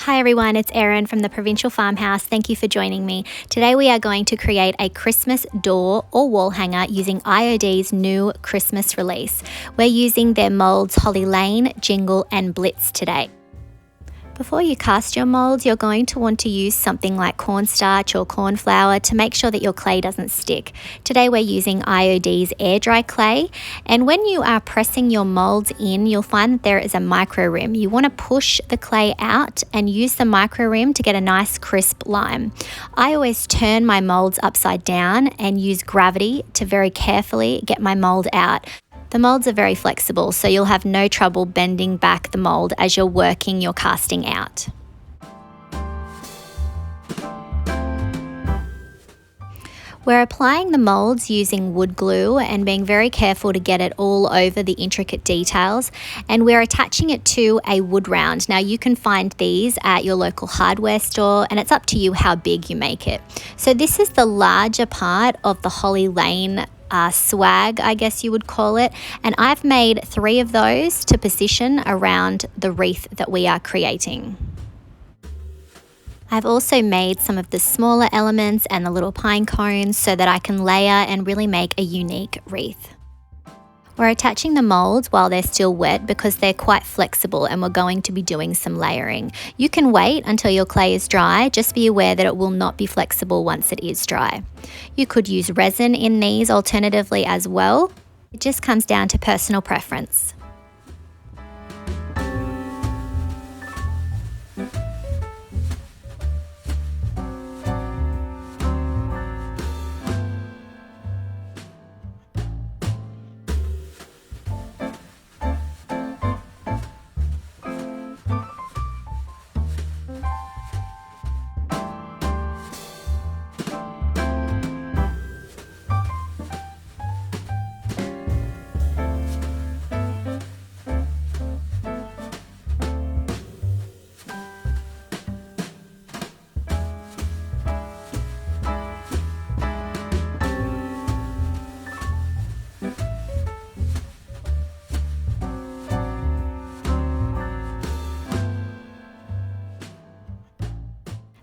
Hi everyone, it's Erin from the Provincial Farmhouse. Thank you for joining me. Today we are going to create a Christmas door or wall hanger using IOD's new Christmas release. We're using their Moulds Holly Lane, Jingle and Blitz today. Before you cast your moulds, you're going to want to use something like cornstarch or corn flour to make sure that your clay doesn't stick. Today we're using IOD's Air Dry Clay, and when you are pressing your moulds in, you'll find that there is a micro rim. You want to push the clay out and use the micro rim to get a nice crisp line. I always turn my moulds upside down and use gravity to very carefully get my mould out. The moulds are very flexible, so you'll have no trouble bending back the mould as you're working your casting out. We're applying the moulds using wood glue and being very careful to get it all over the intricate details, and we're attaching it to a wood round. Now you can find these at your local hardware store, and it's up to you how big you make it. So this is the larger part of the Holly Lane swag, I guess you would call it, and I've made 3 of those to position around the wreath that we are creating. I've also made some of the smaller elements and the little pine cones so that I can layer and really make a unique wreath. We're attaching the moulds while they're still wet because they're quite flexible and we're going to be doing some layering. You can wait until your clay is dry, just be aware that it will not be flexible once it is dry. You could use resin in these alternatively as well. It just comes down to personal preference.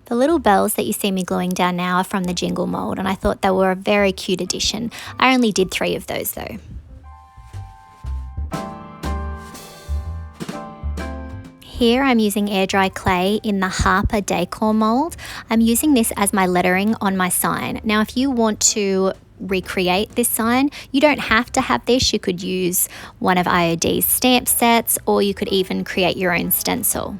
The little bells that you see me gluing down now are from the Jingle mould, and I thought they were a very cute addition. I only did 3 of those though. Here I'm using air dry clay in the Harper decor mould. I'm using this as my lettering on my sign. Now if you want to recreate this sign, you don't have to have this. You could use one of IOD's stamp sets, or you could even create your own stencil.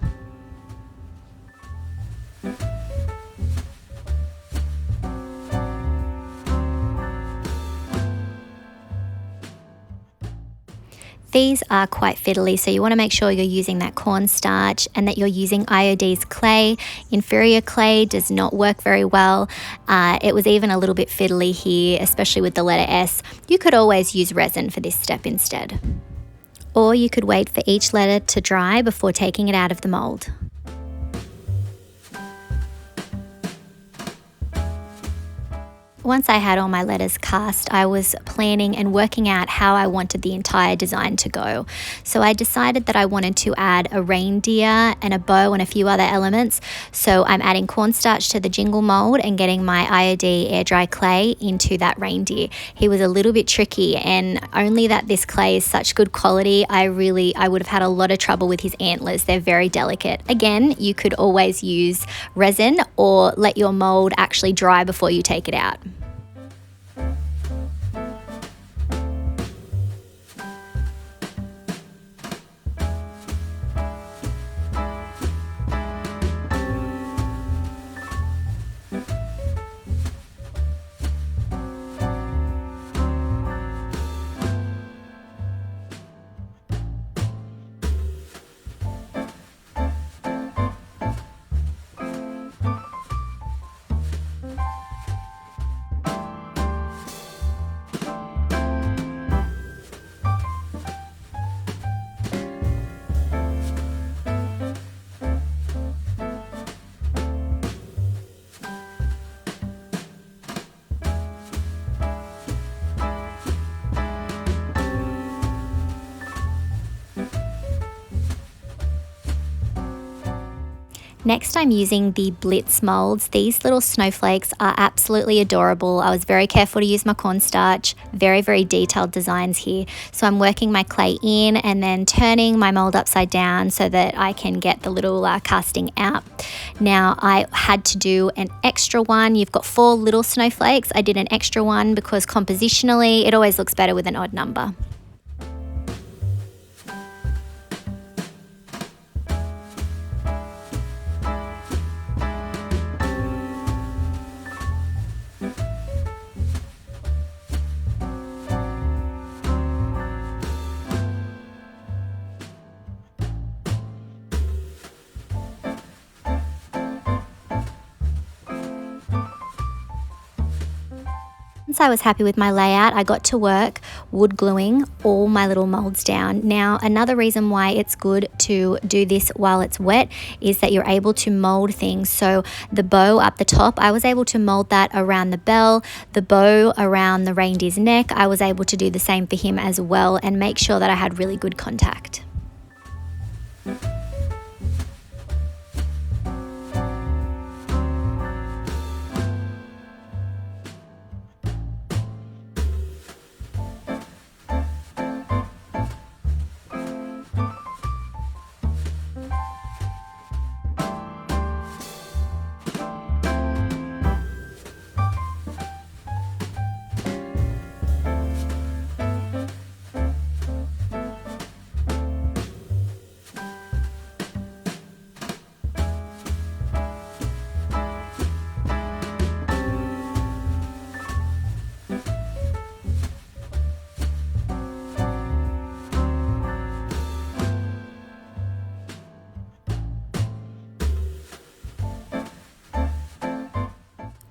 These are quite fiddly, so you want to make sure you're using that cornstarch and that you're using IOD's clay. Inferior clay does not work very well. It was even a little bit fiddly here, especially with the letter S. You could always use resin for this step instead. Or you could wait for each letter to dry before taking it out of the mould. Once I had all my letters cast, I was planning and working out how I wanted the entire design to go. So I decided that I wanted to add a reindeer and a bow and a few other elements. So I'm adding cornstarch to the Jingle mold and getting my IOD air dry clay into that reindeer. He was a little bit tricky, and only that this clay is such good quality, I would have had a lot of trouble with his antlers. They're very delicate. Again, you could always use resin or let your mold actually dry before you take it out. Next, I'm using the Blitz molds. These little snowflakes are absolutely adorable. I was very careful to use my cornstarch. Very, very detailed designs here. So I'm working my clay in and then turning my mold upside down so that I can get the little casting out. Now, I had to do an extra one. You've got 4 little snowflakes. I did an extra one because compositionally, it always looks better with an odd number. Once I was happy with my layout, I got to work wood gluing all my little molds down. Now, another reason why it's good to do this while it's wet is that you're able to mold things. So the bow up the top, I was able to mold that around the Belle, the bow around the reindeer's neck. I was able to do the same for him as well and make sure that I had really good contact.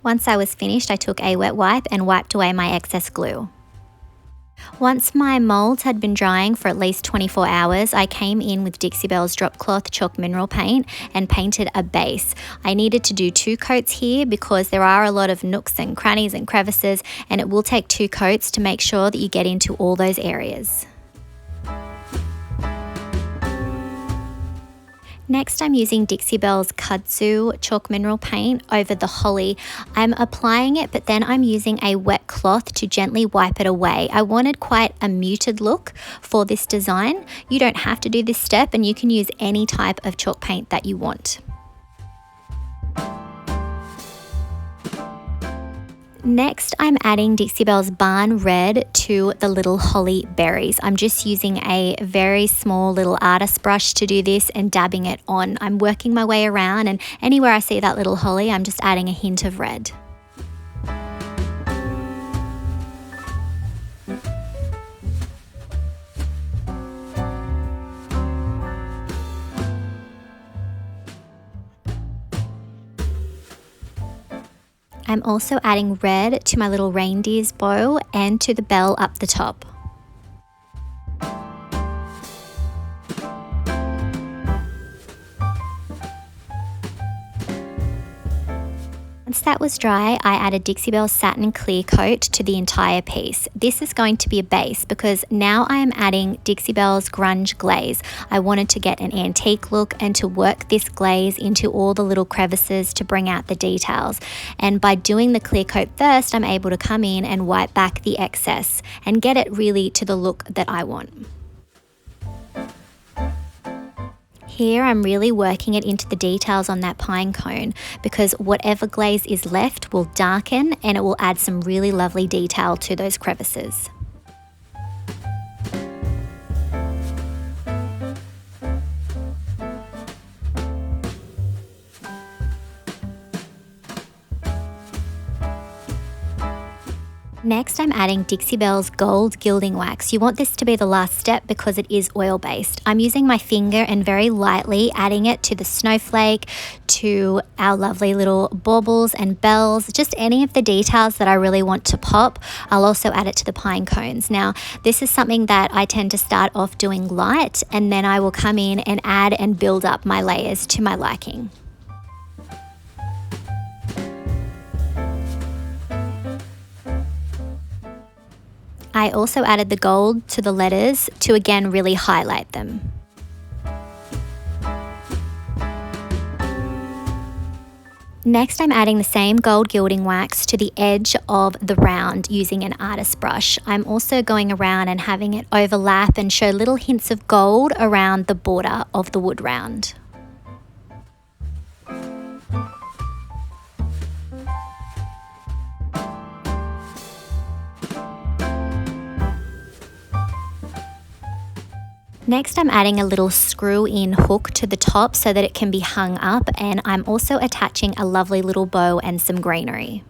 Once I was finished, I took a wet wipe and wiped away my excess glue. Once my molds had been drying for at least 24 hours, I came in with Dixie Belle's Drop Cloth Chalk Mineral Paint and painted a base. I needed to do 2 coats here because there are a lot of nooks and crannies and crevices, and it will take 2 coats to make sure that you get into all those areas. Next, I'm using Dixie Belle's Kudzu chalk mineral paint over the holly. I'm applying it, but then I'm using a wet cloth to gently wipe it away. I wanted quite a muted look for this design. You don't have to do this step, and you can use any type of chalk paint that you want. Next, I'm adding Dixie Belle's Barn Red to the little holly berries. I'm just using a very small little artist brush to do this and dabbing it on. I'm working my way around, and anywhere I see that little holly, I'm just adding a hint of red. I'm also adding red to my little reindeer's bow and to the bell up the top. Once that was dry, I added Dixie Belle's Satin Clear Coat to the entire piece. This is going to be a base because now I am adding Dixie Belle's Grunge Glaze. I wanted to get an antique look and to work this glaze into all the little crevices to bring out the details. And by doing the clear coat first, I'm able to come in and wipe back the excess and get it really to the look that I want. Here I'm really working it into the details on that pine cone because whatever glaze is left will darken and it will add some really lovely detail to those crevices. Next, I'm adding Dixie Belle's Gold Gilding Wax. You want this to be the last step because it is oil-based. I'm using my finger and very lightly adding it to the snowflake, to our lovely little baubles and bells, just any of the details that I really want to pop. I'll also add it to the pine cones. Now, this is something that I tend to start off doing light, and then I will come in and add and build up my layers to my liking. I also added the gold to the letters to again really highlight them. Next, I'm adding the same gold gilding wax to the edge of the round using an artist brush. I'm also going around and having it overlap and show little hints of gold around the border of the wood round. Next, I'm adding a little screw-in hook to the top so that it can be hung up, and I'm also attaching a lovely little bow and some greenery.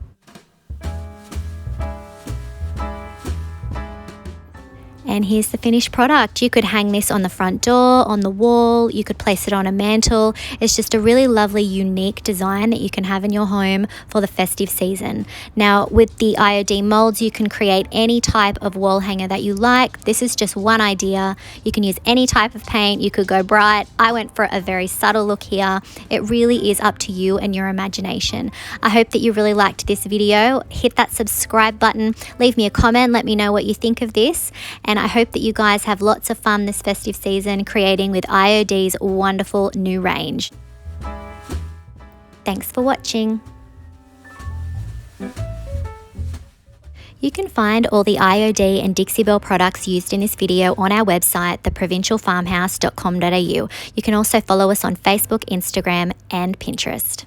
And here's the finished product. You could hang this on the front door, on the wall, you could place it on a mantle. It's just a really lovely, unique design that you can have in your home for the festive season. Now, with the IOD molds, you can create any type of wall hanger that you like. This is just one idea. You can use any type of paint. You could go bright. I went for a very subtle look here. It really is up to you and your imagination. I hope that you really liked this video. Hit that subscribe button. Leave me a comment. Let me know what you think of this. And I hope that you guys have lots of fun this festive season creating with IOD's wonderful new range. Thanks for watching. You can find all the IOD and Dixie Belle products used in this video on our website, theprovincialfarmhouse.com.au. You can also follow us on Facebook, Instagram, and Pinterest.